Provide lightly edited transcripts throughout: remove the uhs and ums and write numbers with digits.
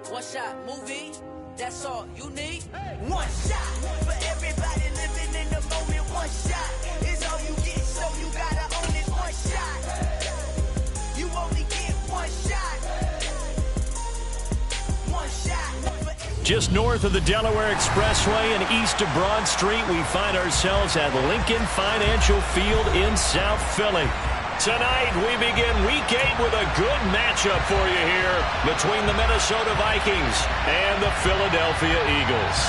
One shot movie, that's all you need. One shot for everybody living in the moment. One shot is all you get, so you gotta own it. One shot, you only get one shot. One shot. Just north of the Delaware Expressway and east of Broad Street, we find ourselves at Lincoln Financial Field in South Philly. Tonight, we begin Week 8 with a good matchup for you here between the Minnesota Vikings and the Philadelphia Eagles.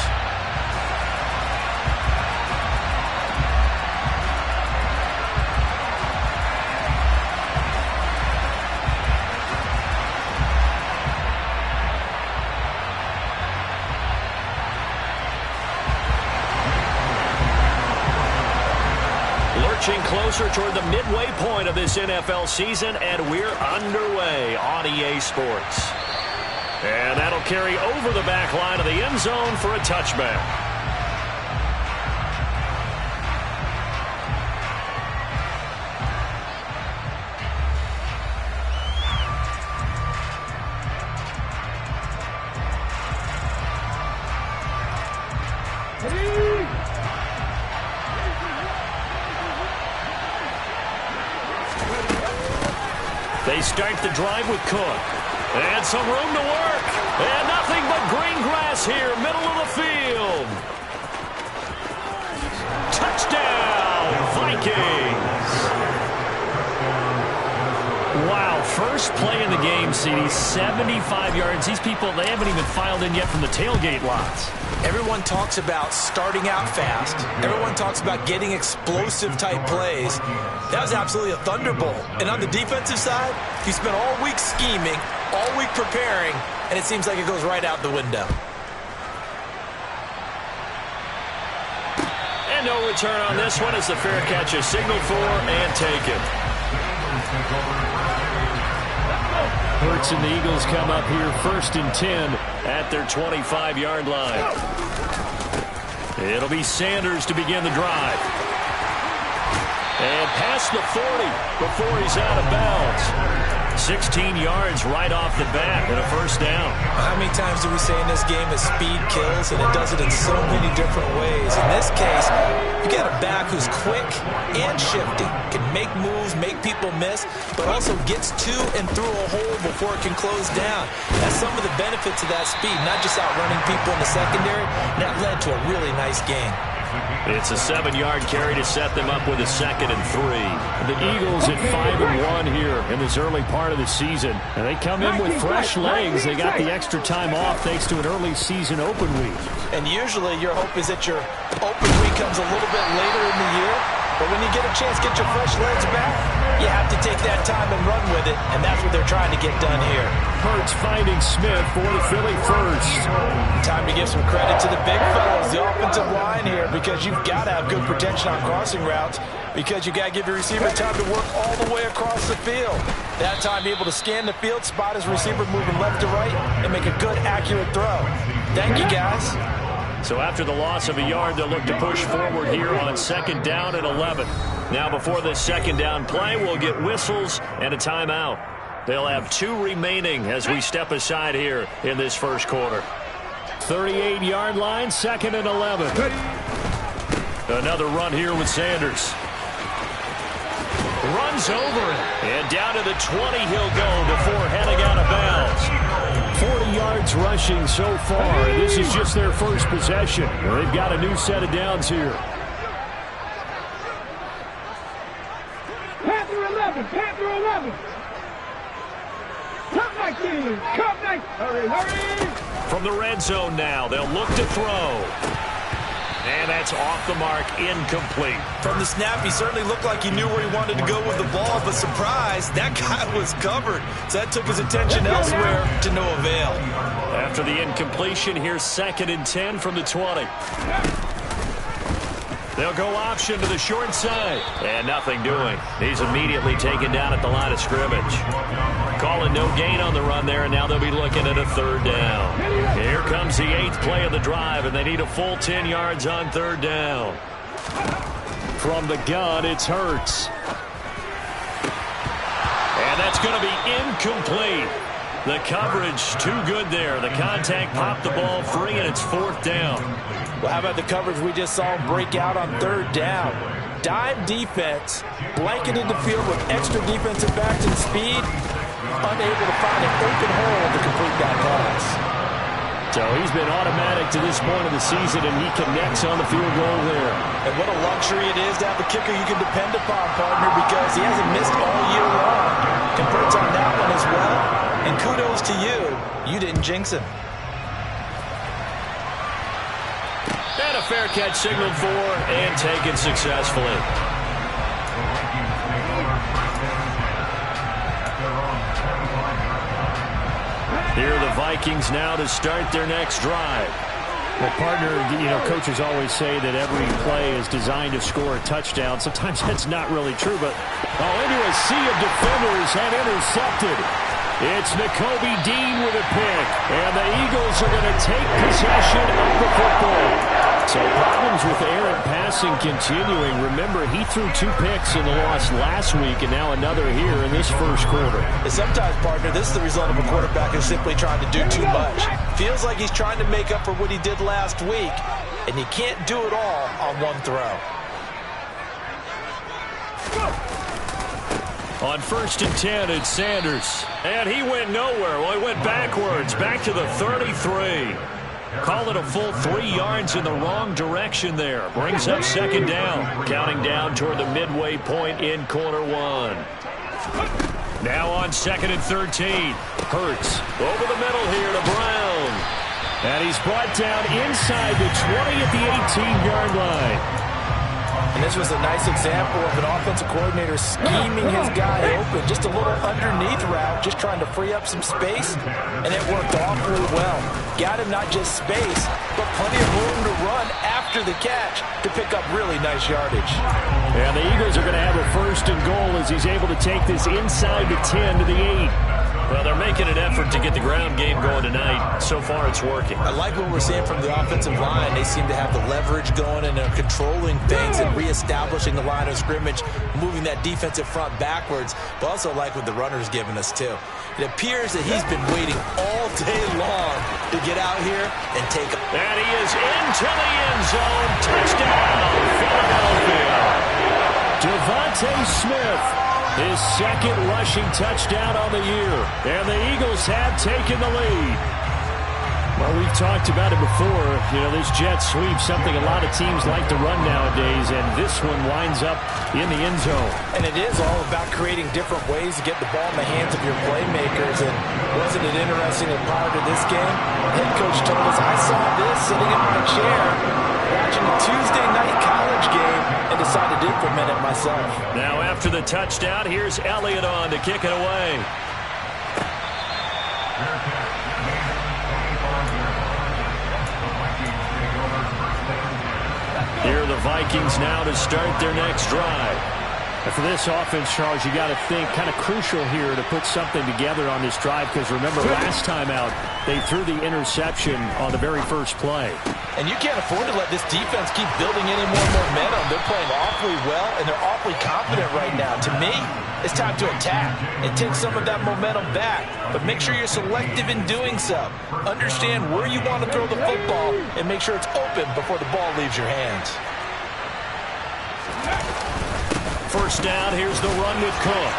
Lurching closer toward the midway point of this NFL season, and we're underway on EA Sports. And that'll carry over the back line of the end zone for a touchback. They start the drive with Cook. And some room to work. And nothing but green grass here, middle of the field. Touchdown, Vikings. Wow, first play in the game, CD, 75 yards. These people, they haven't even filed in yet from the tailgate lots. Everyone talks about starting out fast. Everyone talks about getting explosive-type plays. That was absolutely a thunderbolt. And on the defensive side, you spent all week scheming, all week preparing, and it seems like it goes right out the window. And no return on this one as the fair catch is signaled for and taken. Hurts and the Eagles come up here 1st and 10 at their 25-yard line. It'll be Sanders to begin the drive. And past the 40 before he's out of bounds. 16 yards right off the bat and a first down. How many times do we say in this game that speed kills, and it does it in so many different ways? In this case, you got a back who's quick and shifty, can make moves, make people miss, but also gets to and through a hole before it can close down. That's some of the benefits of that speed, not just outrunning people in the secondary. And that led to a really nice game. It's a 7-yard carry to set them up with a 2nd and 3. The Eagles at 5-1 here in this early part of the season. And they come in with fresh legs. They got the extra time off thanks to an early season open week. And usually your hope is that your open week comes a little bit later in the year. But when you get a chance to get your fresh legs back, you have to take that time and run with it. And that's what they're trying to get done here. Hurts finding Smith for the Philly first. Time to give some credit to the big fellas, the offensive line here, because you've got to have good protection on crossing routes, because you got to give your receiver time to work all the way across the field. That time, be able to scan the field, spot his receiver moving left to right, and make a good, accurate throw. Thank you, guys. So after the loss of a yard, they'll look to push forward here on 2nd down and 11. Now before this 2nd down play, we'll get whistles and a timeout. They'll have 2 remaining as we step aside here in this first quarter. 38-yard line, 2nd and 11. Another run here with Sanders. Runs over it. And down to the 20 he'll go before heading out of bounds. 40 yards rushing so far. This is just their first possession. They've got a new set of downs here. Panther 11, Panther 11. Come back in, come back. Hurry, hurry. From the red zone now, they'll look to throw. And that's off the mark, incomplete. From the snap, he certainly looked like he knew where he wanted to go with the ball, but surprise, that guy was covered. So that took his attention elsewhere to no avail. After the incompletion, here's 2nd and 10 from the 20. They'll go option to the short side. And nothing doing. He's immediately taken down at the line of scrimmage. Calling no gain on the run there, and now they'll be looking at a 3rd down. Here comes the 8th play of the drive, and they need a full 10 yards on 3rd down. From the gun, it's Hurts. And that's going to be incomplete. The coverage too good there. The contact popped the ball free, and it's 4th down. Well, how about the coverage we just saw break out on 3rd down? Dime defense, blanketed the field with extra defensive backs and speed, unable to find an open hole to complete that pass. So he's been automatic to this point of the season, and he connects on the field goal there. And what a luxury it is to have a kicker you can depend upon, partner, because he hasn't missed all year long. Converts on that one as well, and kudos to you. You didn't jinx him. And a fair catch signaled for and taken successfully. Here are the Vikings now to start their next drive. Well, partner, coaches always say that every play is designed to score a touchdown. Sometimes that's not really true, but into a sea of defenders and intercepted. It's Nakobe Dean with a pick, and the Eagles are going to take possession of the football. So problems with errant passing continuing. Remember, he threw 2 picks in the loss last week, and now another here in this first quarter. And sometimes, partner, this is the result of a quarterback who's simply trying to do too much. Feels like he's trying to make up for what he did last week, and he can't do it all on one throw. On 1st and 10, it's Sanders. And he went nowhere. Well, he went backwards, back to the 33. Call it a full 3 yards in the wrong direction there. Brings up 2nd down. Counting down toward the midway point in quarter 1. Now on 2nd and 13. Hurts over the middle here to Brown. And he's brought down inside the 20 at the 18-yard line. And this was a nice example of an offensive coordinator scheming his guy open. Just a little underneath route, just trying to free up some space, and it worked awfully well. Got him not just space, but plenty of room to run after the catch to pick up really nice yardage. And the Eagles are going to have a 1st and goal as he's able to take this inside the 10 to the 8. Well, they're making an effort to get the ground game going tonight. So far, it's working. I like what we're seeing from the offensive line. They seem to have the leverage going, and they're controlling things and reestablishing the line of scrimmage, moving that defensive front backwards, but also like what the runner's giving us, too. It appears that he's been waiting all day long to get out here and take a... And he is into the end zone. Touchdown, Philadelphia. Devontae Smith. His 2nd rushing touchdown on the year. And the Eagles have taken the lead. Well, we've talked about it before. This jet sweep, something a lot of teams like to run nowadays, and this one winds up in the end zone. And it is all about creating different ways to get the ball in the hands of your playmakers. And wasn't it interesting that prior to this game, head coach told us, I saw this sitting in my chair watching a Tuesday night college game and decided to implement it myself. Now after the touchdown, here's Elliott on to kick it away. Here are the Vikings now to start their next drive. And for this offense, Charles, you got to think kind of crucial here to put something together on this drive, because remember last time out, they threw the interception on the very first play. And you can't afford to let this defense keep building any more momentum. They're playing awfully well, and they're awfully confident right now. To me, it's time to attack and take some of that momentum back. But make sure you're selective in doing so. Understand where you want to throw the football and make sure it's open before the ball leaves your hands. First down, here's the run with Cook.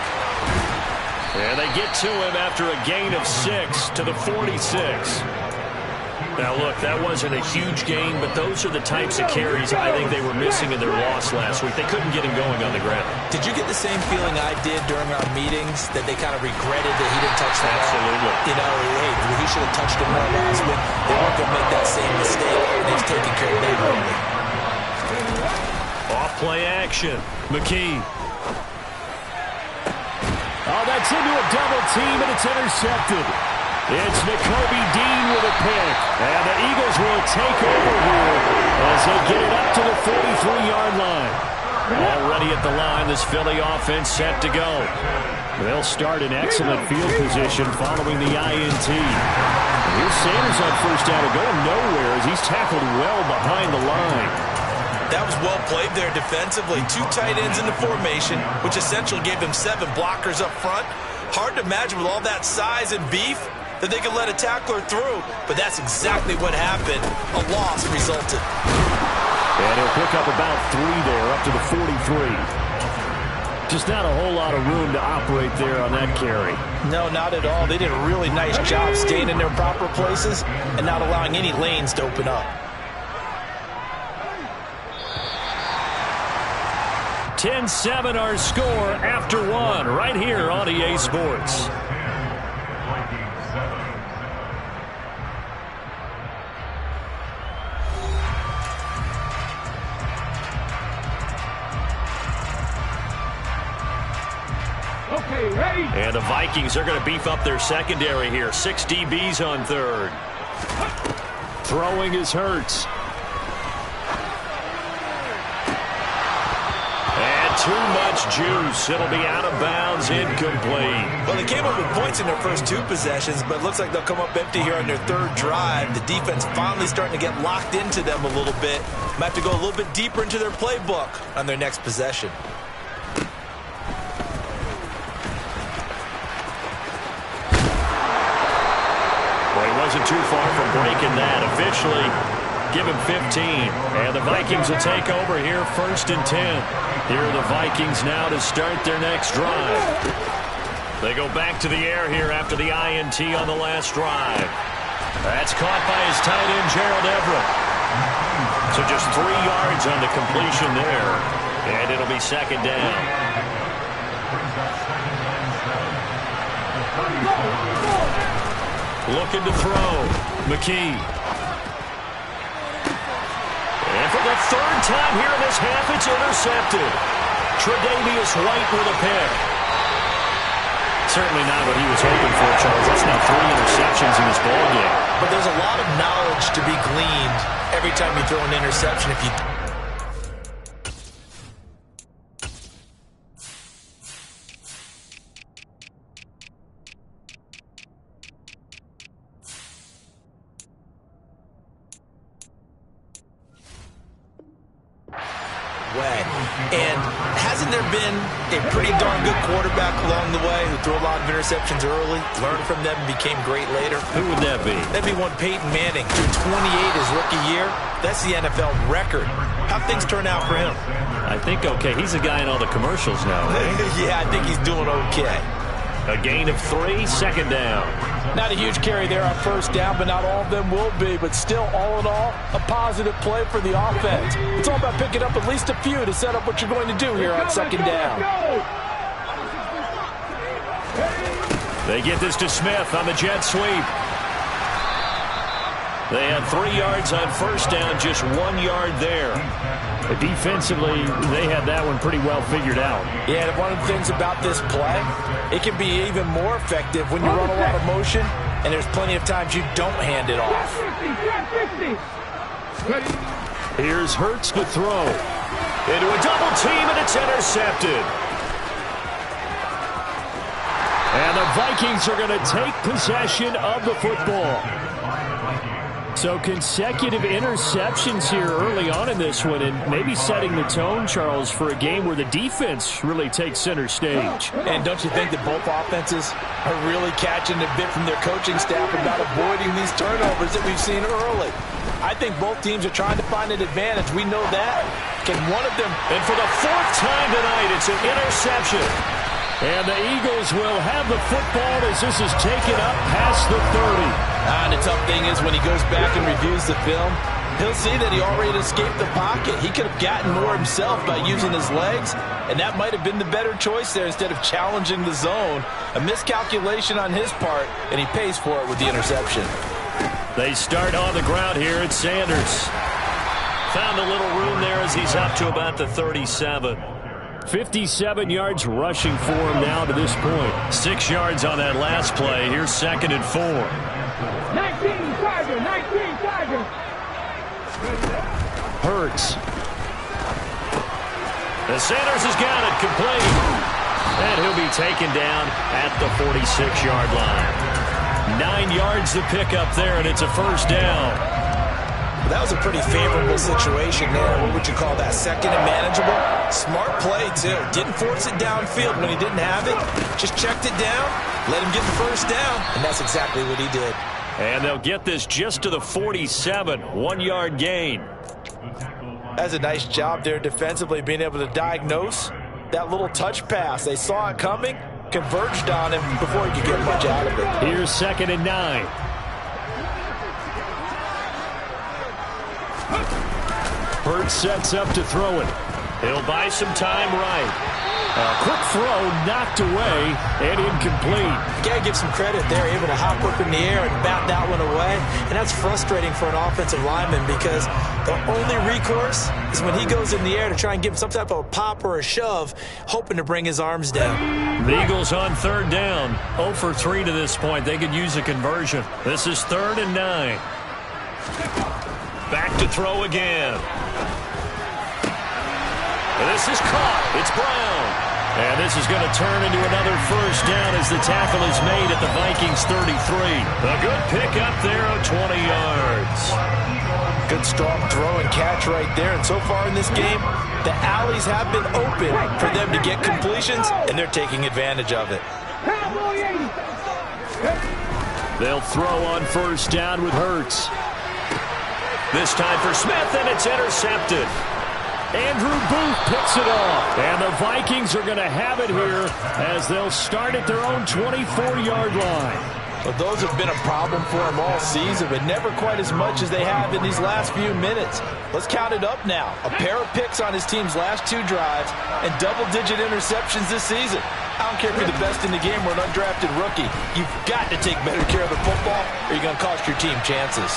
And they get to him after a gain of 6 to the 46. Now, look, that wasn't a huge gain, but those are the types of carries I think they were missing in their loss last week. They couldn't get him going on the ground. Did you get the same feeling I did during our meetings, that they kind of regretted that he didn't touch the ball? Absolutely. Hey, he should have touched it more last week. They weren't going to make that same mistake, and he's taking care of that early. Off play action. McKee. Oh, that's into a double team, and it's intercepted. It's Nakobe Dean with a pick. And the Eagles will take over here as they get it up to the 43-yard line. Already at the line, this Philly offense set to go. They'll start in excellent field position following the INT. Here's Sanders on first down and going nowhere as he's tackled well behind the line. That was well played there defensively. 2 tight ends in the formation, which essentially gave them 7 blockers up front. Hard to imagine with all that size and beef that they could let a tackler through, but that's exactly what happened. A loss resulted. And he'll pick up about 3 there, up to the 43. Just not a whole lot of room to operate there on that carry. No, not at all. They did a really nice job staying in their proper places and not allowing any lanes to open up. 10-7 our score after one right here on EA Sports. Okay, ready? And the Vikings are going to beef up their secondary here. 6 DBs on third. Throwing is Hurts. And too much juice. It'll be out of bounds, incomplete. Well, they came up with points in their first 2 possessions, but it looks like they'll come up empty here on their 3rd drive. The defense finally starting to get locked into them a little bit. Might have to go a little bit deeper into their playbook on their next possession. Wasn't too far from breaking that. Officially, give him 15. And the Vikings will take over here, 1st and 10. Here are the Vikings now to start their next drive. They go back to the air here after the INT on the last drive. That's caught by his tight end, Gerald Everett. So just 3 yards on the completion there. And it'll be 2nd down. Looking to throw. McKee. And for the 3rd time here in this half, it's intercepted. Tre'Davious White with a pick. Certainly not what he was hoping for, Charles. That's now 3 interceptions in this ballgame. But there's a lot of knowledge to be gleaned every time you throw an interception. If you And hasn't there been a pretty darn good quarterback along the way who threw a lot of interceptions early, learned from them, and became great later? Who would that be? That'd be one Peyton Manning. Threw 28 his rookie year. That's the NFL record. How'd things turn out for him? I think okay. He's a guy in all the commercials now. Yeah, I think he's doing okay. A gain of 3, 2nd down. Not a huge carry there on 1st down, but not all of them will be. But still, all in all, a positive play for the offense. It's all about picking up at least a few to set up what you're going to do here on 2nd down. They get this to Smith on the jet sweep. They had 3 yards on 1st down, just 1 yard there. Defensively, they had that one pretty well figured out. Yeah, and one of the things about this play, it can be even more effective when you run a lot of motion, and there's plenty of times you don't hand it off. Here's Hurts to throw. Into a double team, and it's intercepted. And the Vikings are going to take possession of the football. So consecutive interceptions here early on in this one, and maybe setting the tone, Charles, for a game where the defense really takes center stage. And don't you think that both offenses are really catching a bit from their coaching staff about avoiding these turnovers that we've seen early? I think both teams are trying to find an advantage. We know that. Can one of them... And for the 4th time tonight, it's an interception. And the Eagles will have the football as this is taken up past the 30. And the tough thing is when he goes back and reviews the film, he'll see that he already escaped the pocket. He could have gotten more himself by using his legs, and that might have been the better choice there instead of challenging the zone. A miscalculation on his part, and he pays for it with the interception. They start on the ground here at Sanders. Found a little room there as he's up to about the 37. 57 yards rushing for him now to this point. 6 yards on that last play. Here's 2nd and 4. 19 Tiger, 19 Tiger. Hurts. And Sanders has got it complete. And he'll be taken down at the 46-yard line. 9 yards to pick up there, and it's a 1st down. That was a pretty favorable situation there. What would you call that? Second and manageable? Smart play, too. Didn't force it downfield when he didn't have it. Just checked it down, let him get the first down, and that's exactly what he did. And they'll get this just to the 47, 1-yard gain. That's a nice job there defensively, being able to diagnose that little touch pass. They saw it coming, converged on him before he could get much out of it. Here's 2nd and 9. Hurts sets up to throw it. He'll buy some time right. A quick throw knocked away and incomplete. You got to give some credit there, able to hop up in the air and bat that one away. And that's frustrating for an offensive lineman because the only recourse is when he goes in the air to try and give some type of a pop or a shove, hoping to bring his arms down. The Eagles on 3rd down. 0 for 3 to this point. They could use a conversion. This is 3rd and 9. Back to throw again. This is caught. It's Brown. And this is going to turn into another first down as the tackle is made at the Vikings 33. A good pick up there of 20 yards. Good strong throw and catch right there. And so far in this game, the alleys have been open for them to get completions, and they're taking advantage of it. They'll throw on first down with Hurts. This time for Smith, and it's intercepted. Andrew Booth picks it off. And the Vikings are going to have it here as they'll start at their own 24-yard line. Well, those have been a problem for them all season, but never quite as much as they have in these last few minutes. Let's count it up now. A pair of picks on his team's last 2 drives and double-digit interceptions this season. I don't care if you're the best in the game or an undrafted rookie. You've got to take better care of the football or you're going to cost your team chances.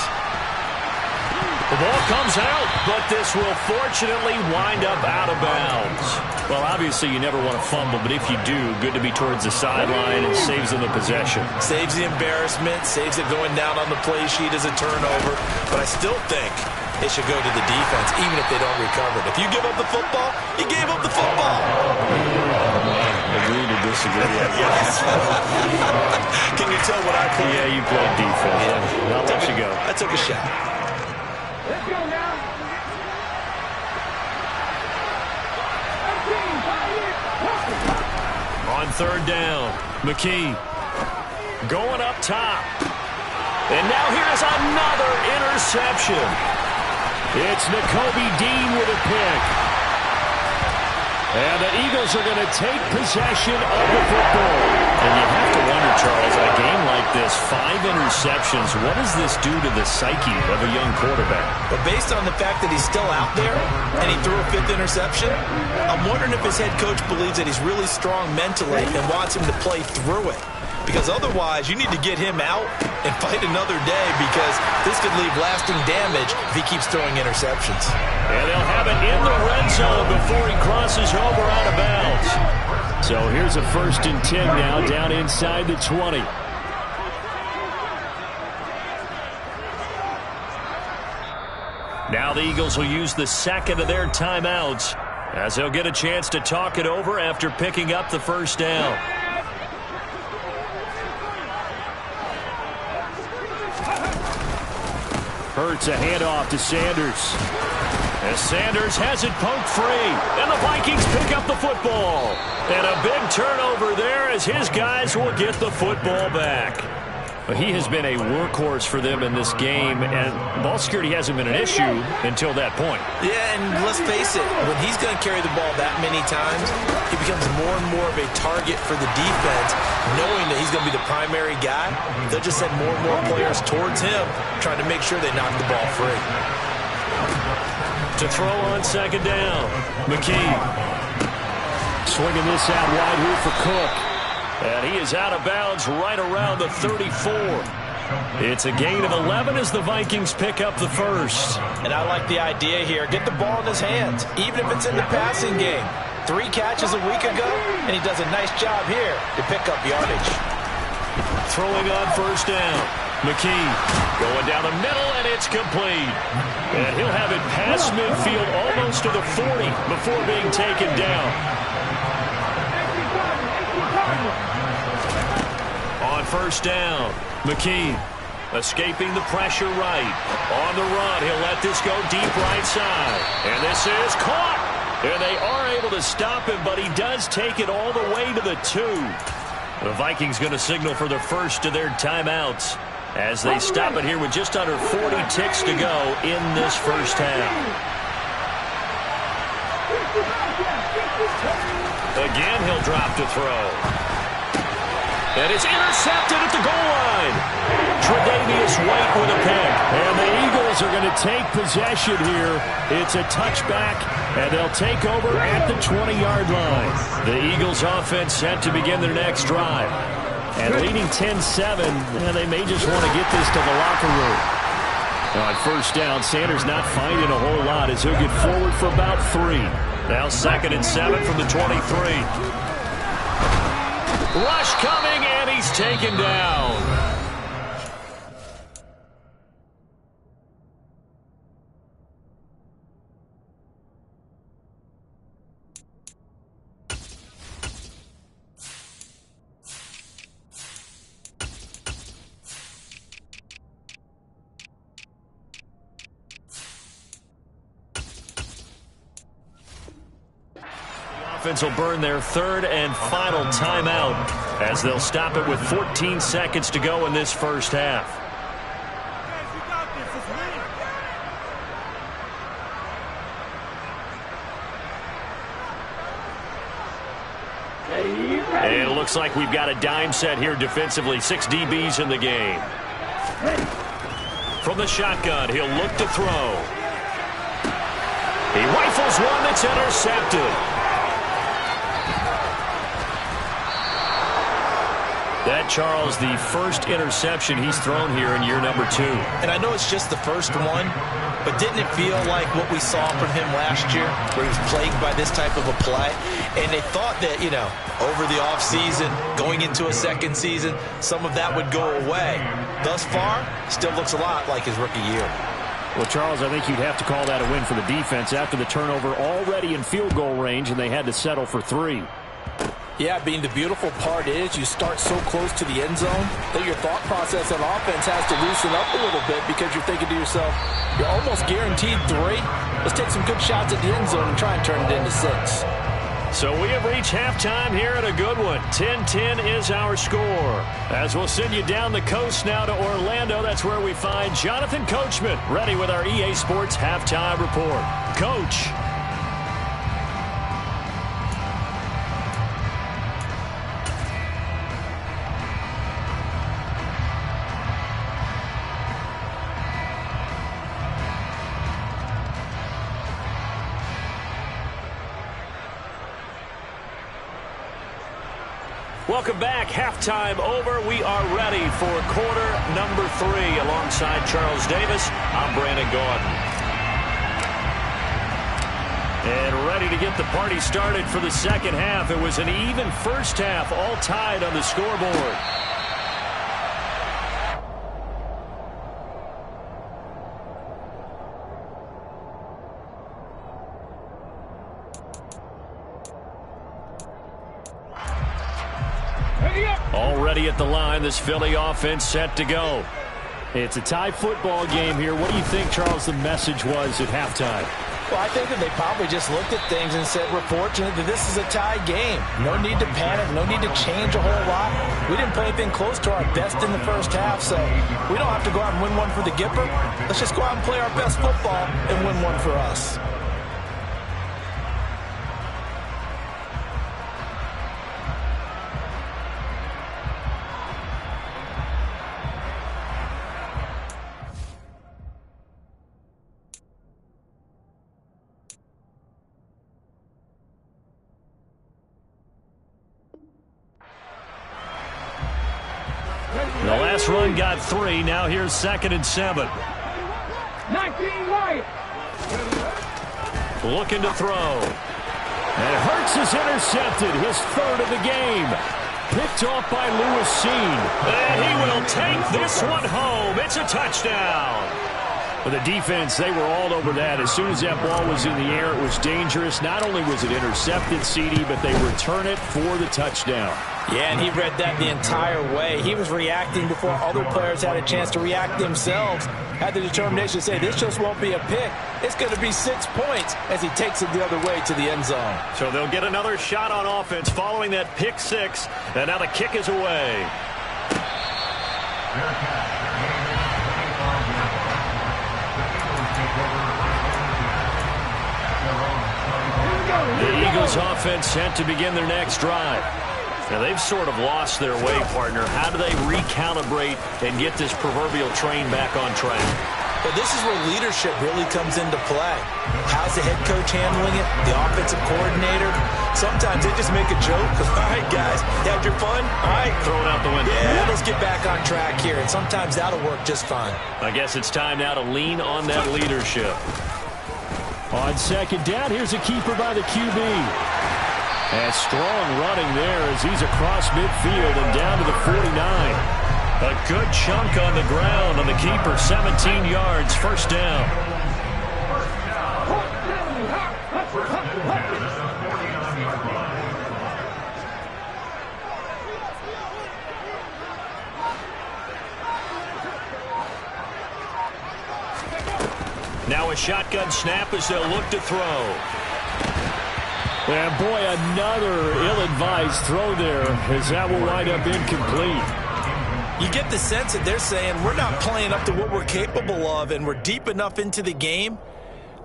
The ball comes out, but this will fortunately wind up out of bounds. Well, obviously you never want to fumble, but if you do, good to be towards the sideline and saves them the possession. Saves the embarrassment, saves it going down on the play sheet as a turnover, but I still think it should go to the defense, even if they don't recover it. If you give up the football, you gave up the football. Agree to disagree. Yes. Can you tell what I played? Yeah, you played defense. Yeah. I'll let you go. I took a shot. Let's go now. On 3rd down, McKee going up top. And now here's another interception. It's Nakobe Dean with a pick. And the Eagles are going to take possession of the football. And you have to wonder, Charles, a game like this, 5 interceptions, what does this do to the psyche of a young quarterback? But based on the fact that he's still out there and he threw a 5th interception, I'm wondering if his head coach believes that he's really strong mentally and wants him to play through it. Because otherwise, you need to get him out and fight another day because this could leave lasting damage if he keeps throwing interceptions. And they'll have it in the red zone before he crosses over out of bounds. So here's a 1st and 10 now down inside the 20. Now the Eagles will use the 2nd of their timeouts as they'll get a chance to talk it over after picking up the first down. Hurts a handoff to Sanders. As Sanders has it poked free. And the Vikings pick up the football. And a big turnover there as his guys will get the football back. But he has been a workhorse for them in this game, and ball security hasn't been an issue until that point. Yeah, and let's face it, when he's going to carry the ball that many times, he becomes more and more of a target for the defense, knowing that he's going to be the primary guy. They'll just send more and more players towards him, trying to make sure they knock the ball free. To throw on 2nd down, McKee swinging this out wide here for Cook. And he is out of bounds right around the 34. It's a gain of 11 as the Vikings pick up the first. And I like the idea here. Get the ball in his hands, even if it's in the passing game. 3 catches a week ago, and he does a nice job here to pick up yardage. Throwing on first down. McKee going down the middle, and it's complete. And he'll have it past midfield almost to the 40 before being taken down. On first down, McKee Escaping the pressure right. On the run, he'll let this go deep right side. And this is caught. And they are able to stop him, but he does take it all the way to the 2. The Vikings going to signal for the first of their timeouts as they stop it here with just under 40 ticks to go in this first half. Again, he'll drop to throw. And it's intercepted at the goal line. Tre'Davious White with a pick. And the Eagles are going to take possession here. It's a touchback, and they'll take over at the 20-yard line. The Eagles offense set to begin their next drive. And leading 10-7, they may just want to get this to the locker room. Now on first down, Sanders not finding a whole lot as he'll get forward for about 3. Now 2nd and 7 from the 23. Rush coming, and he's taken down. Offense will burn their 3rd and final timeout as they'll stop it with 14 seconds to go in this first half. And it looks like we've got a dime set here defensively. 6 DBs in the game. From the shotgun, he'll look to throw. He rifles one that's intercepted. That, Charles, the first interception he's thrown here in year number 2. And I know it's just the first one, but didn't it feel like what we saw from him last year, where he was plagued by this type of a play? And they thought that, over the offseason, going into a second season, some of that would go away. Thus far, still looks a lot like his rookie year. Well, Charles, I think you'd have to call that a win for the defense after the turnover already in field goal range, and they had to settle for 3. Yeah, the beautiful part is you start so close to the end zone that your thought process on offense has to loosen up a little bit because you're thinking to yourself, you're almost guaranteed 3. Let's take some good shots at the end zone and try and turn it into 6. So we have reached halftime here at a good one. 10-10 is our score. As we'll send you down the coast now to Orlando, that's where we find Jonathan Coachman ready with our EA Sports Halftime Report. Coach. Welcome back. Halftime over. We are ready for quarter number 3. Alongside Charles Davis, I'm Brandon Gordon. And ready to get the party started for the second half. It was an even first half, all tied on the scoreboard. Already at the line, this Philly offense set to go. It's a tie football game here. What do you think, Charles, the message was at halftime? Well, I think that they probably just looked at things and said, we're fortunate that this is a tie game. No need to panic, no need to change a whole lot. We didn't play anything close to our best in the first half, so we don't have to go out and win one for the Gipper. Let's just go out and play our best football and win one for us. The last run got 3. Now here's 2nd and 7. 19 right. Looking to throw. And Hurts is intercepted. His 3rd of the game. Picked off by Lewis Seen. And he will take this one home. It's a touchdown. The defense, they were all over that. As soon as that ball was in the air, it was dangerous. Not only was it intercepted, CD, but they return it for the touchdown. Yeah, and he read that the entire way. He was reacting before other players had a chance to react themselves. Had the determination to say, this just won't be a pick. It's going to be 6 points as he takes it the other way to the end zone. So they'll get another shot on offense following that pick six. And now the kick is away. The Eagles offense set to begin their next drive. Now, they've sort of lost their way, partner. How do they recalibrate and get this proverbial train back on track? But this is where leadership really comes into play. How's the head coach handling it? The offensive coordinator? Sometimes they just make a joke. All right, guys, you had your fun? All right. Throw it out the window. Yeah, let's get back on track here. And sometimes that'll work just fine. I guess it's time now to lean on that leadership. On second down, here's a keeper by the QB. And strong running there as he's across midfield and down to the 49. A good chunk on the ground on the keeper, 17 yards, first down. Now a shotgun snap as they'll look to throw. And boy, another ill-advised throw there as that will wind up incomplete. You get the sense that they're saying we're not playing up to what we're capable of, and we're deep enough into the game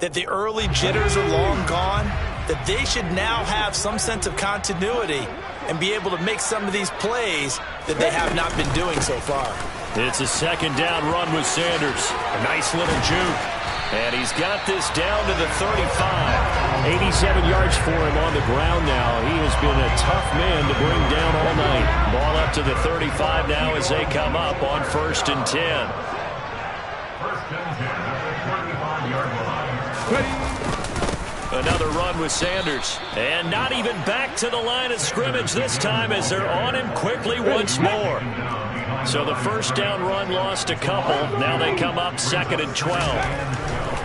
that the early jitters are long gone, that they should now have some sense of continuity and be able to make some of these plays that they have not been doing so far. It's a second down run with Sanders. A nice little juke. And he's got this down to the 35. 87 yards for him on the ground now. He has been a tough man to bring down all night. Ball up to the 35 now as they come up on 1st and 10. Another run with Sanders. And not even back to the line of scrimmage this time as they're on him quickly once more. So the first down run lost a couple. Now they come up 2nd and 12.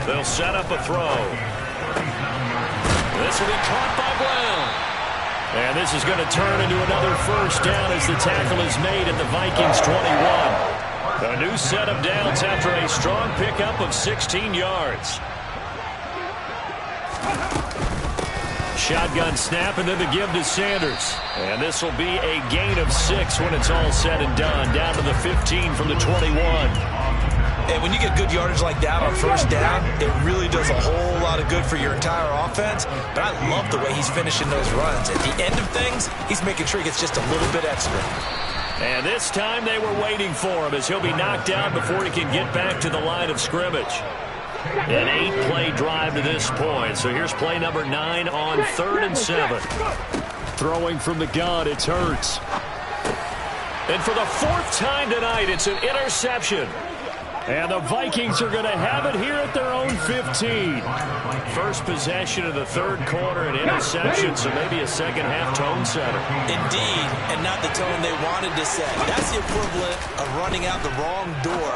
They'll set up a throw. This will be caught by Brown. And this is going to turn into another first down as the tackle is made at the Vikings 21. A new set of downs after a strong pickup of 16 yards. Shotgun snap and then the give to Sanders. And this will be a gain of 6 when it's all said and done. Down to the 15 from the 21. And when you get good yardage like that on first down, it really does a whole lot of good for your entire offense. But I love the way he's finishing those runs. At the end of things, he's making sure he gets just a little bit extra. And this time they were waiting for him as he'll be knocked out before he can get back to the line of scrimmage. An 8-play drive to this point. So here's play number 9 on 3rd and 7. Throwing from the gun, it's Hurts. And for the 4th time tonight, it's an interception. And the Vikings are going to have it here at their own 15. First possession of the 3rd quarter, an interception, so maybe a second-half tone setter. Indeed, and not the tone they wanted to set. That's the equivalent of running out the wrong door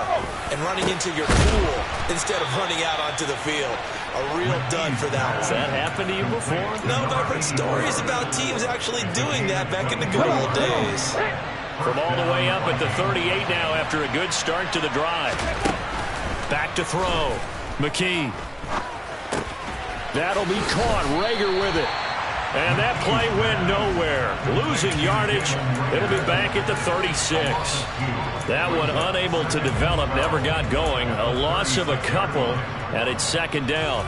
and running into your pool instead of running out onto the field. A real dud for that one. Has that happened to you before? No, but I've heard stories about teams actually doing that back in the good old days. From all the way up at the 38 now after a good start to the drive. Back to throw. McKee. That'll be caught. Rager with it. And that play went nowhere. Losing yardage. It'll be back at the 36. That one unable to develop, never got going. A loss of a couple, and it's 2nd down.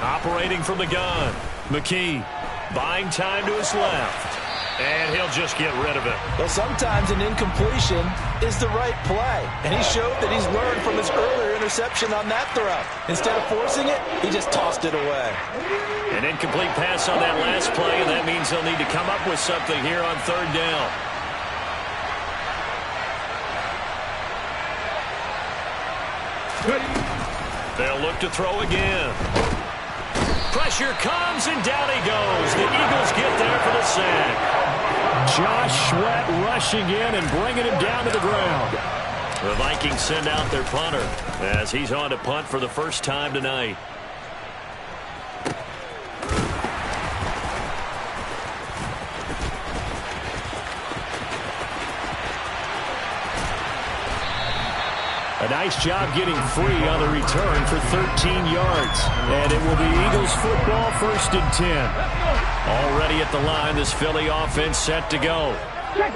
Operating from the gun. McKee buying time to his left. And he'll just get rid of it. Well, sometimes an incompletion is the right play. And he showed that he's learned from his earlier interception on that throw. Instead of forcing it, he just tossed it away. An incomplete pass on that last play, and that means they'll need to come up with something here on 3rd down. They'll look to throw again. Pressure comes, and down he goes. The Eagles get there for the sack. Josh Sweat rushing in and bringing him down to the ground. The Vikings send out their punter as he's on to punt for the first time tonight. A nice job getting free on the return for 13 yards. And it will be Eagles football, 1st and 10. Already at the line, this Philly offense set to go.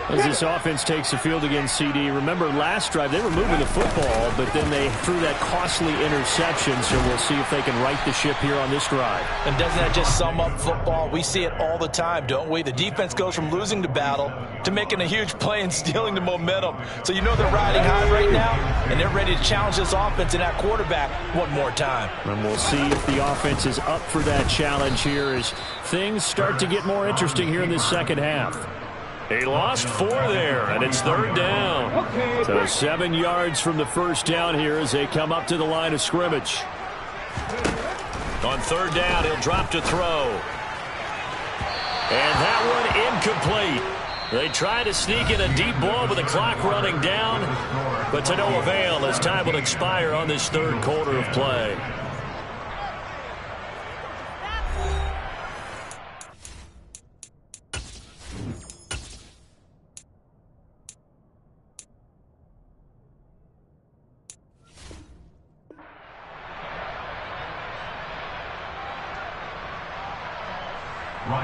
As this offense takes the field against CD, remember last drive they were moving the football, but then they threw that costly interception, so we'll see if they can right the ship here on this drive. And doesn't that just sum up football? We see it all the time, don't we? The defense goes from losing the battle to making a huge play and stealing the momentum. So you know they're riding high right now, and they're ready to challenge this offense and that quarterback one more time. And we'll see if the offense is up for that challenge here as things start to get more interesting here in this second half. He lost 4 there, and it's 3rd down. So 7 yards from the first down here as they come up to the line of scrimmage. On 3rd down, he'll drop to throw. And that one incomplete. They try to sneak in a deep ball with the clock running down, but to no avail as time will expire on this 3rd quarter of play.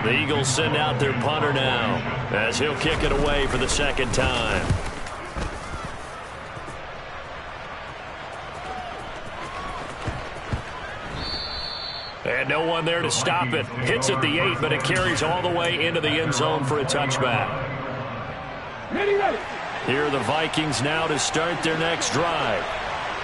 The Eagles send out their punter now as he'll kick it away for the 2nd time. And no one there to stop it. Hits at the 8, but it carries all the way into the end zone for a touchback. Here are the Vikings now to start their next drive.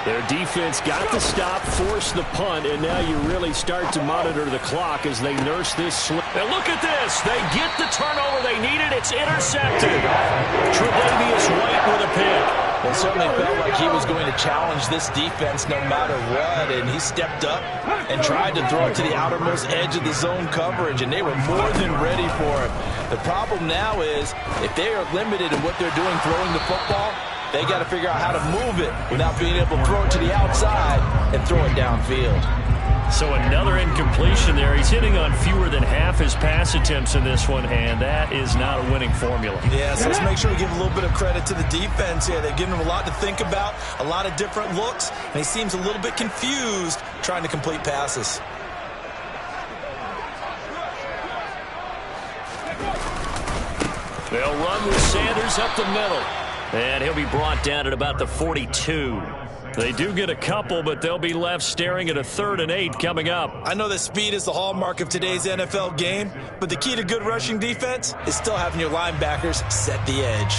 Their defense got the stop, forced the punt, and now you really start to monitor the clock as they nurse this slip. And look at this. They get the turnover they needed. It's intercepted. Tre'Davious White with a pick. It certainly felt like he was going to challenge this defense no matter what, and he stepped up and tried to throw it to the outermost edge of the zone coverage, and they were more than ready for him. The problem now is if they are limited in what they're doing throwing the football, they got to figure out how to move it without being able to throw it to the outside and throw it downfield. So another incompletion there. He's hitting on fewer than half his pass attempts in this one, and that is not a winning formula. Yeah, so let's make sure we give a little bit of credit to the defense here. They've given him a lot to think about, a lot of different looks, and he seems a little bit confused trying to complete passes. They'll run with Sanders up the middle. And he'll be brought down at about the 42. They do get a couple, but they'll be left staring at a 3rd and 8 coming up. I know that speed is the hallmark of today's NFL game, but the key to good rushing defense is still having your linebackers set the edge.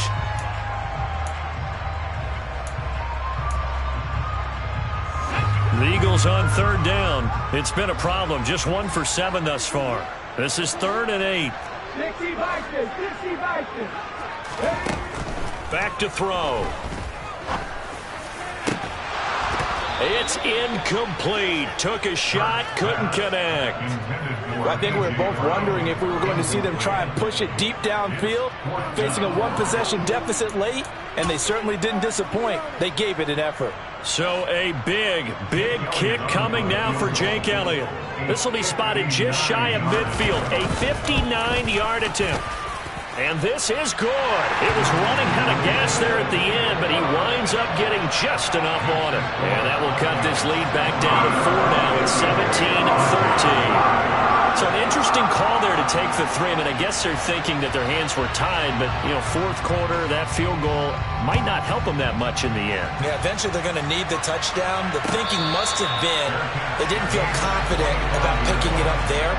The Eagles on 3rd down. It's been a problem. Just 1 for 7 thus far. This is 3rd and 8. 60 Vikings, 60 Vikings. Back to throw. It's incomplete. Took a shot, couldn't connect. I think we were both wondering if we were going to see them try and push it deep downfield, facing a 1-possession deficit late, and they certainly didn't disappoint. They gave it an effort. So a big kick coming now for Jake Elliott. This will be spotted just shy of midfield. A 59-yard attempt. And this is good. It was running out of gas there at the end, but he winds up getting just enough on it. And that will cut this lead back down to 4 now. It's 17-13. So an interesting call there to take the 3. I mean, I guess they're thinking that their hands were tied, but, you know, 4th quarter, that field goal might not help them that much in the end. Yeah, eventually they're going to need the touchdown. The thinking must have been they didn't feel confident about picking it up there,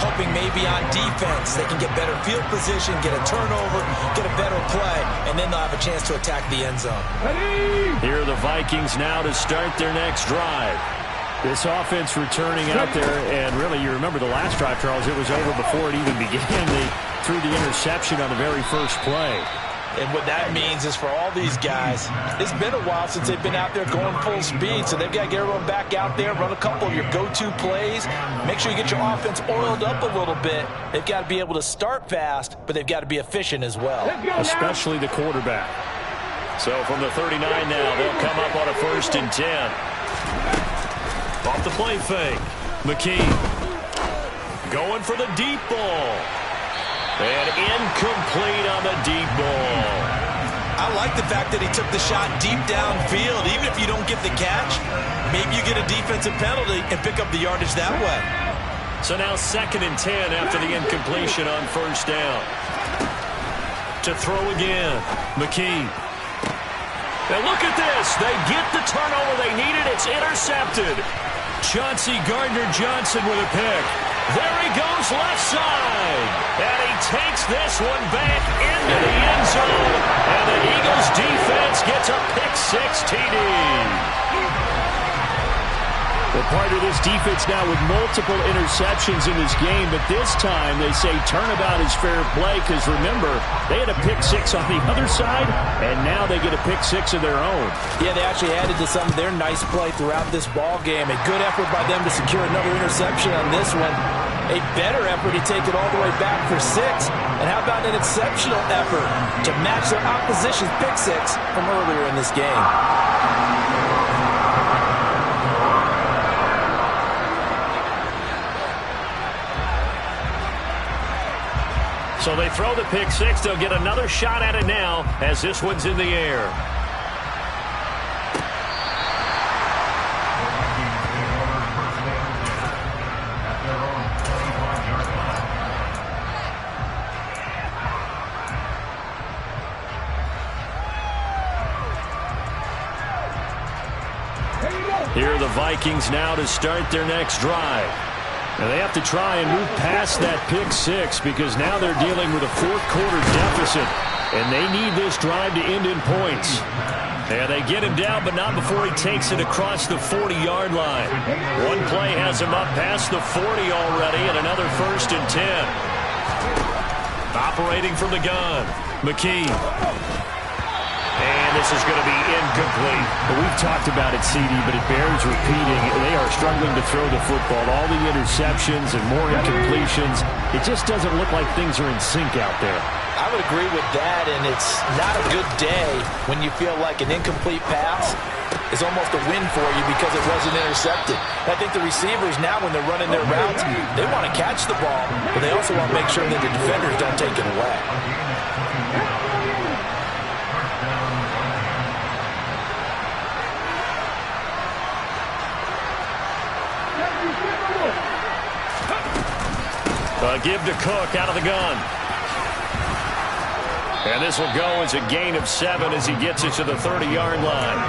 hoping maybe on defense they can get better field position, get a turnover, get a better play, and then they'll have a chance to attack the end zone. Here are the Vikings now to start their next drive. This offense returning out there, and really you remember the last drive, Charles, it was over before it even began. They threw the interception on the very first play. And what that means is for all these guys, it's been a while since they've been out there going full speed, so they've got to get everyone back out there, run a couple of your go-to plays, make sure you get your offense oiled up a little bit. They've got to be able to start fast, but they've got to be efficient as well. Especially the quarterback. So from the 39 now, they'll come up on a 1st and 10. Off the play fake. McKee going for the deep ball. And incomplete on the deep ball. I like the fact that he took the shot deep downfield. Even if you don't get the catch, maybe you get a defensive penalty and pick up the yardage that way. So now 2nd and 10 after the incompletion on 1st down. To throw again. McKee. Now look at this. They get the turnover they needed. It's intercepted. Chauncey Gardner-Johnson with a pick. There he goes left side. And he takes this one back into the end zone. And the Eagles defense gets a pick-6 TD. Well, part of this defense now with multiple interceptions in this game, but this time they say turnabout is fair play because, remember, they had a pick-6 on the other side, and now they get a pick-6 of their own. Yeah, they actually added to some of their nice play throughout this ball game. A good effort by them to secure another interception on this one. A better effort to take it all the way back for 6. And how about an exceptional effort to match their opposition's pick-6 from earlier in this game? So they throw the pick-6. They'll get another shot at it now as this one's in the air. Here are the Vikings now to start their next drive. And they have to try and move past that pick-6 because now they're dealing with a 4th-quarter deficit, and they need this drive to end in points. And they get him down, but not before he takes it across the 40-yard line. One play has him up past the 40 already, and another 1st and 10. Operating from the gun, McKee. And this is going to be incomplete. Well, we've talked about it, CD, but it bears repeating. They are struggling to throw the football. All the interceptions and more incompletions. It just doesn't look like things are in sync out there. I would agree with that, and it's not a good day when you feel like an incomplete pass is almost a win for you because it wasn't intercepted. I think the receivers now, when they're running their routes, they want to catch the ball, but they also want to make sure that the defenders don't take it away. Give to Cook out of the gun. And this will go as a gain of 7 as he gets it to the 30-yard line.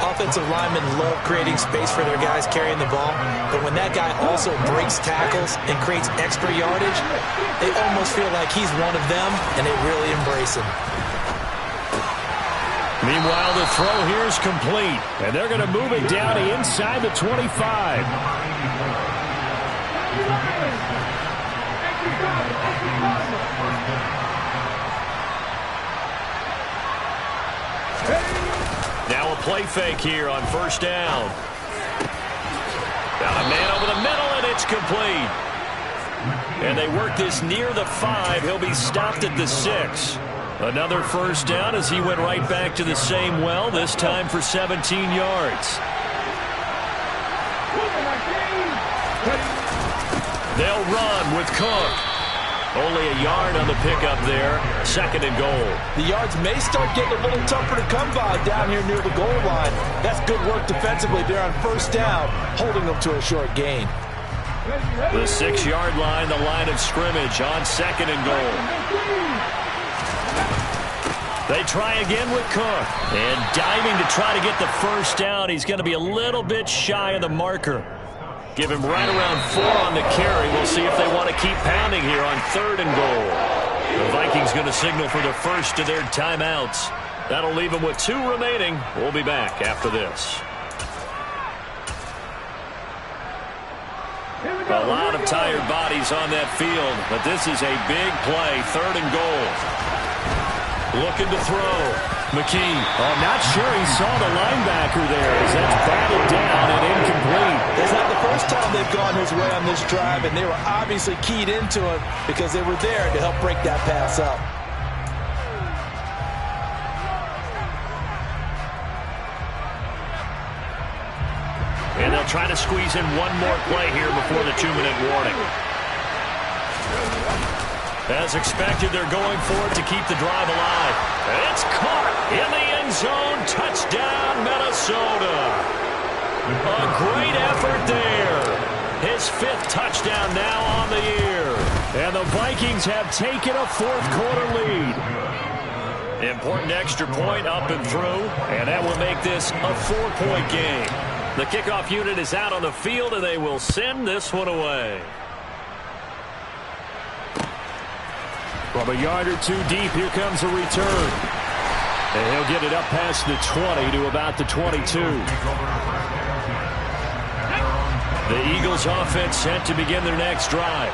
Offensive linemen love creating space for their guys carrying the ball, but when that guy also breaks tackles and creates extra yardage, they almost feel like he's one of them, and they really embrace him. Meanwhile, the throw here is complete, and they're going to move it down to inside the 25. Now a play fake here on 1st down. Got a man over the middle, and it's complete. And they work this near the 5. He'll be stopped at the 6. Another 1st down as he went right back to the same well, this time for 17 yards. They'll run with Cook. Only a yard on the pickup there. 2nd and goal. The yards may start getting a little tougher to come by down here near the goal line. That's good work defensively there on 1st down, holding them to a short gain. The 6-yard line, the line of scrimmage on 2nd and goal. They try again with Cook. And diving to try to get the 1st down. He's going to be a little bit shy of the marker. Give him right around 4 on the carry. We'll see if they want to keep pounding here on 3rd and goal. The Vikings going to signal for the first of their timeouts. That'll leave them with 2 remaining. We'll be back after this. A lot of tired bodies on that field, but this is a big play, 3rd and goal. Looking to throw. McKee. Oh, not sure he saw the linebacker there as that's batted down and incomplete. It's not the first time they've gone his way on this drive, and they were obviously keyed into it because they were there to help break that pass up. And they'll try to squeeze in one more play here before the 2-minute warning. As expected, they're going for it to keep the drive alive. It's caught in the end zone. Touchdown, Minnesota. A great effort there. His 5th touchdown now on the year. And the Vikings have taken a 4th-quarter lead. Important extra point up and through, and that will make this a 4-point game. The kickoff unit is out on the field, and they will send this one away. From a yard or two deep, here comes a return. And he'll get it up past the 20 to about the 22. The Eagles offense set to begin their next drive.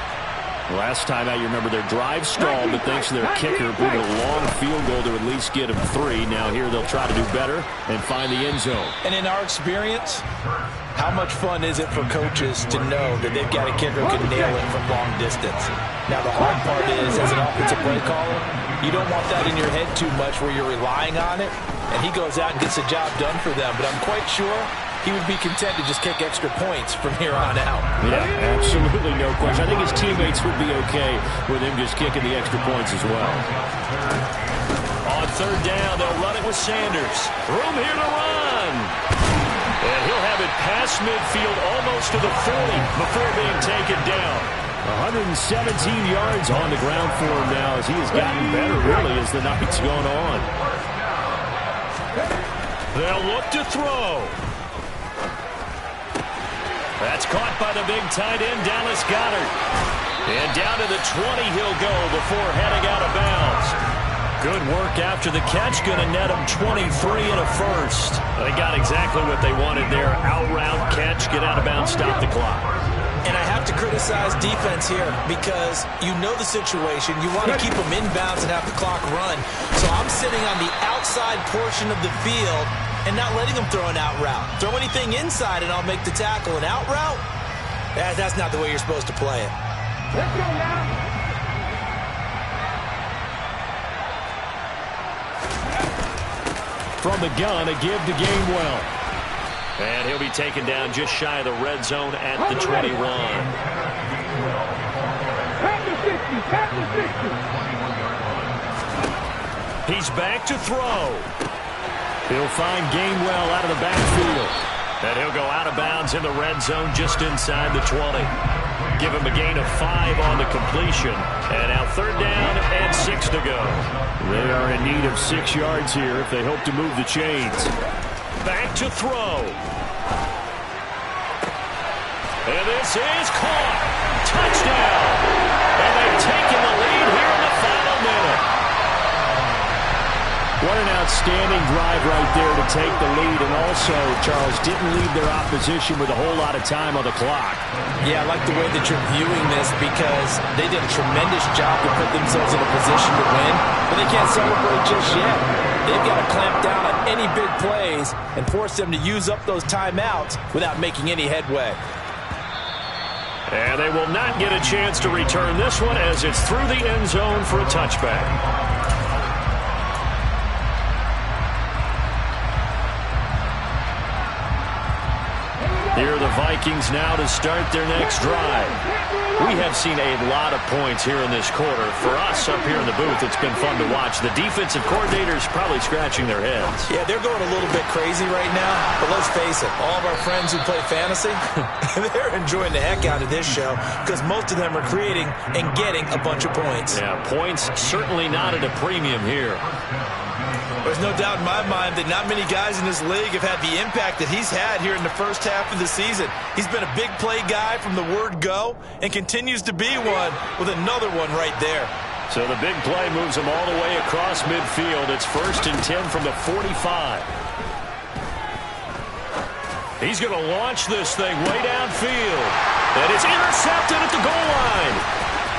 Last time out, you remember their drive stalled, but thanks to their kicker, booted a long field goal to at least get them 3. Now here they'll try to do better and find the end zone. And in our experience, how much fun is it for coaches to know that they've got a kicker who can nail it from long distance? Now the hard part is, as an offensive play caller, you don't want that in your head too much where you're relying on it, and he goes out and gets the job done for them. But I'm quite sure he would be content to just kick extra points from here on out. Yeah, absolutely no question. I think his teammates would be okay with him just kicking the extra points as well. On 3rd down, they'll run it with Sanders. Room here to run. And he'll have it past midfield almost to the 40 before being taken down. 117 yards on the ground for him now as he has gotten better, really, as the night's gone on. They'll look to throw. That's caught by the big tight end, Dallas Goedert. And down to the 20 he'll go before heading out of bounds. Good work after the catch. Going to net him 23 and a first. They got exactly what they wanted there. Out route catch, get out of bounds, stop the clock. And I have to criticize defense here because you know the situation. You want to keep them inbounds and have the clock run. So I'm sitting on the outside portion of the field and not letting them throw an out route. Throw anything inside and I'll make the tackle. An out route? That's not the way you're supposed to play it. Let's go now. From the gun, a give to Gainwell. And he'll be taken down just shy of the red zone at the 21. Tap the 60, tap the 60. He's back to throw. He'll find Gainwell out of the backfield. And he'll go out of bounds in the red zone just inside the 20. Give him a gain of 5 on the completion. And now 3rd down and 6 to go. They are in need of 6 yards here if they hope to move the chains. Back to throw. And this is caught. Touchdown. And they've taken the lead here in the final minute. What an outstanding drive right there to take the lead. And also, Charles, didn't leave their opposition with a whole lot of time on the clock. Yeah, I like the way that you're viewing this because they did a tremendous job to put themselves in a position to win, but they can't celebrate just yet. They've got to clamp down on any big plays and force them to use up those timeouts without making any headway. And they will not get a chance to return this one as it's through the end zone for a touchback. Here are the Vikings now to start their next drive. We have seen a lot of points here in this quarter. For us up here in the booth, it's been fun to watch. The defensive coordinators probably scratching their heads. Yeah, they're going a little bit crazy right now, but let's face it, all of our friends who play fantasy, they're enjoying the heck out of this show because most of them are creating and getting a bunch of points. Yeah, points certainly not at a premium here. There's no doubt in my mind that not many guys in this league have had the impact that he's had here in the first half of the season. He's been a big play guy from the word go and continues to be one with another one right there. So the big play moves him all the way across midfield. It's 1st and 10 from the 45. He's going to launch this thing way downfield. And it's intercepted at the goal line.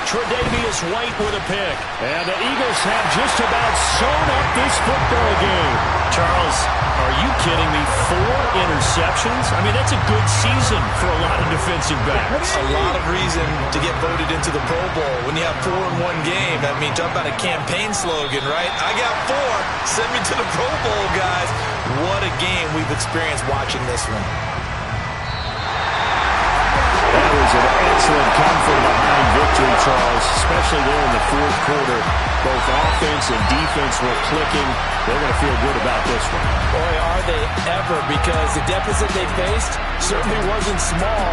Tre'Davious White with a pick. And the Eagles have just about sewn up this football game. Charles, are you kidding me? 4 interceptions? I mean, that's a good season for a lot of defensive backs. A lot of reason to get voted into the Pro Bowl when you have 4 in one game. I mean, talk about a campaign slogan, right? I got 4. Send me to the Pro Bowl, guys. What a game we've experienced watching this one. That was an excellent come-from-behind victory, Charles, especially there in the fourth quarter. Both offense and defense were clicking. They're going to feel good about this one. Boy, are they ever, because the deficit they faced certainly wasn't small.